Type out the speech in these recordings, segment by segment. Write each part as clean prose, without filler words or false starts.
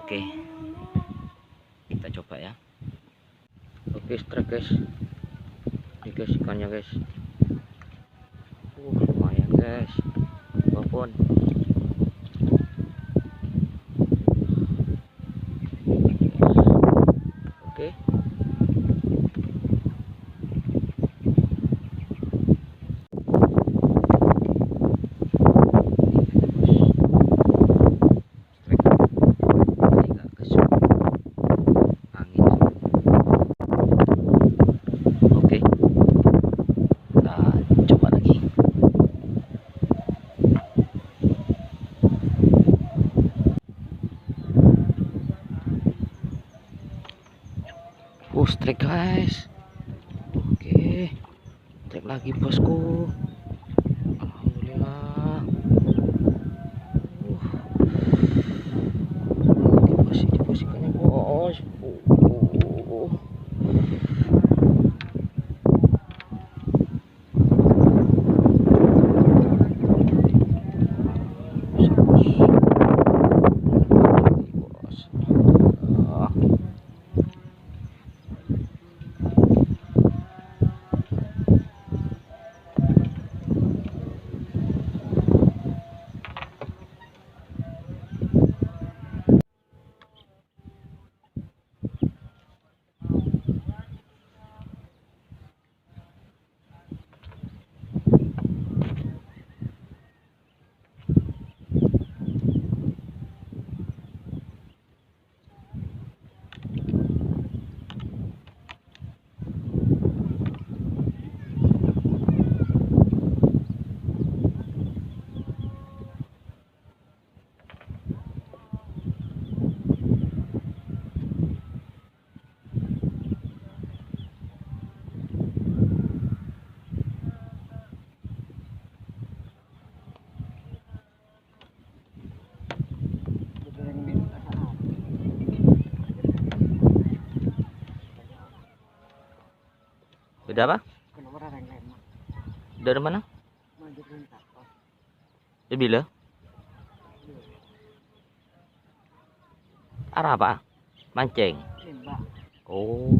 Oke, kita coba ya. Oke, strike guys. Ini guys ikannya guys. Lumayan guys. Walaupun oke. Strike guys. Oke, strike lagi bosku. Alhamdulillah. Oke bos, ikannya bos. Sudah apa? Dari mana? Bila? Arah apa? Mancing. Oh.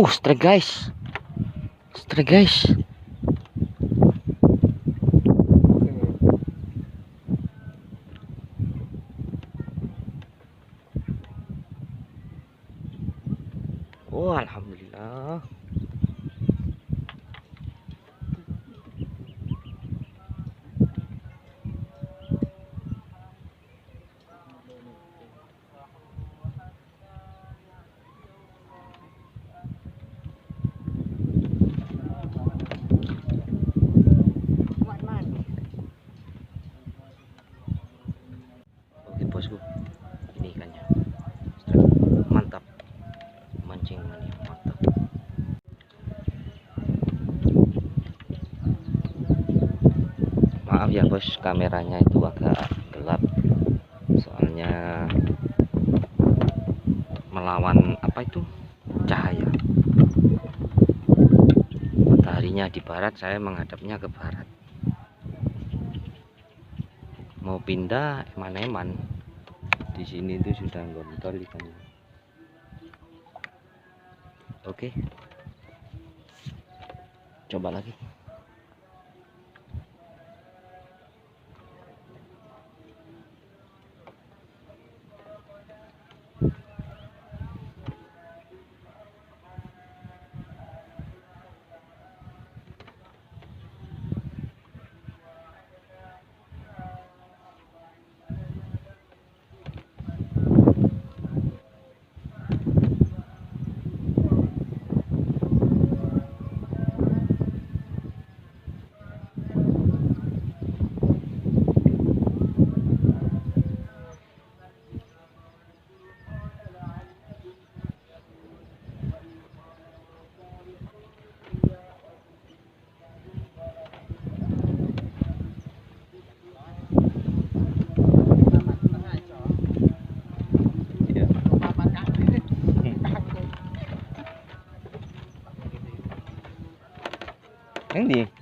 Strike guys. Strike guys. Oh, alhamdulillah. Bosku, ini ikannya mantap, mancing mania mantap. Maaf ya bos, kameranya itu agak gelap soalnya melawan apa itu cahaya. Mataharinya di barat, saya menghadapnya ke barat. Mau pindah eman-eman. Di sini itu sudah gondol ikannya. Oke, coba lagi.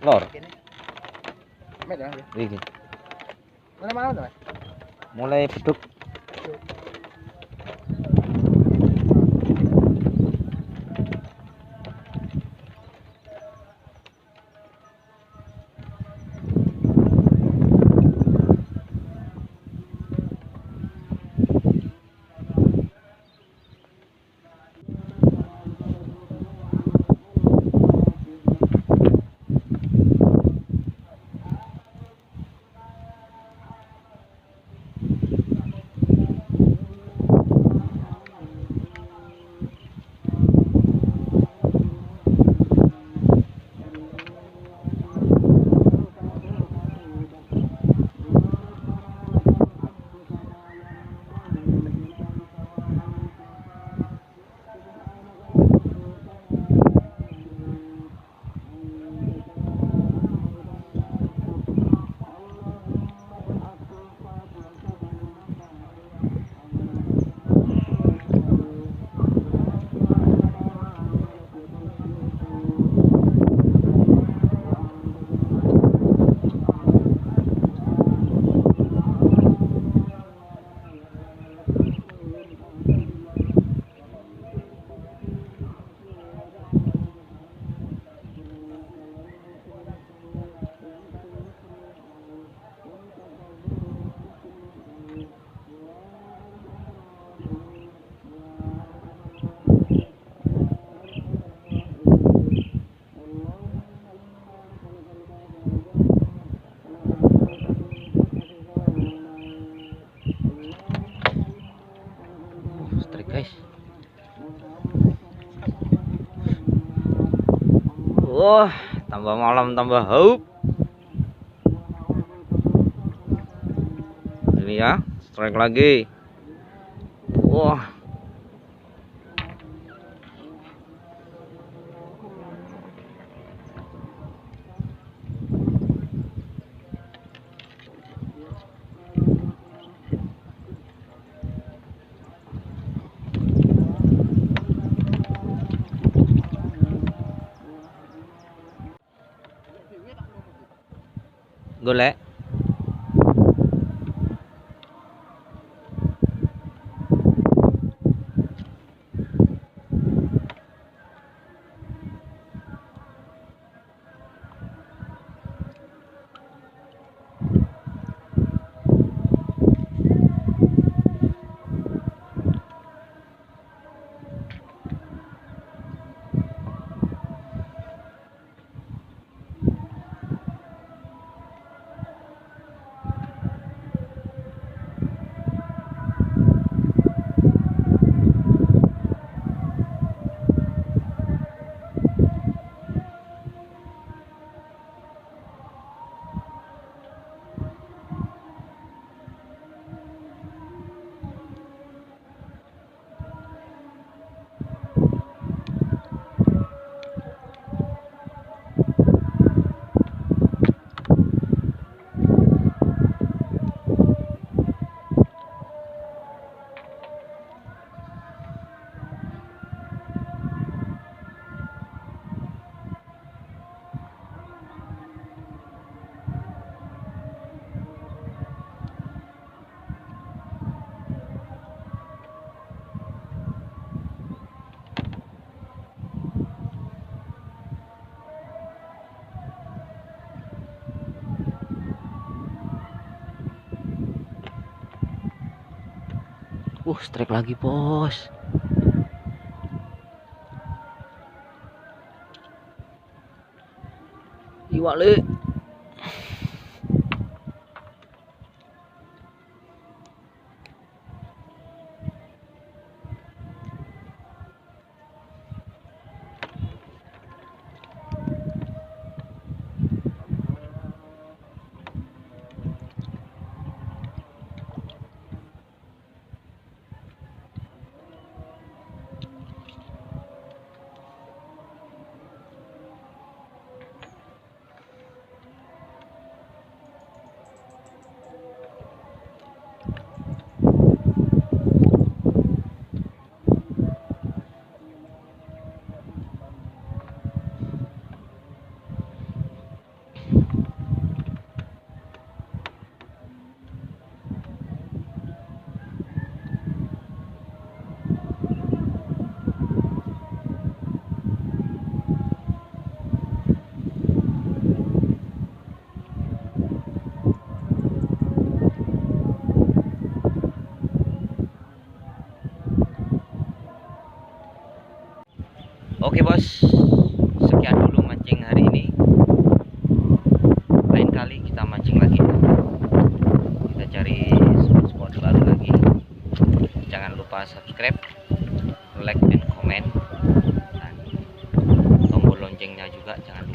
Lor. Gini. Met ya. Iki. Mana tuh, Mas? Mulai beduk. Strike guys. Wah, tambah malam tambah haup. Ini ya, strike lagi. Wah. Golek. Strike lagi, bos. Iwale. bos, sekian dulu mancing hari ini. Lain kali kita mancing lagi, kita cari spot-spot baru lagi. Jangan lupa subscribe, like, dan komen, dan tombol loncengnya juga jangan lupa.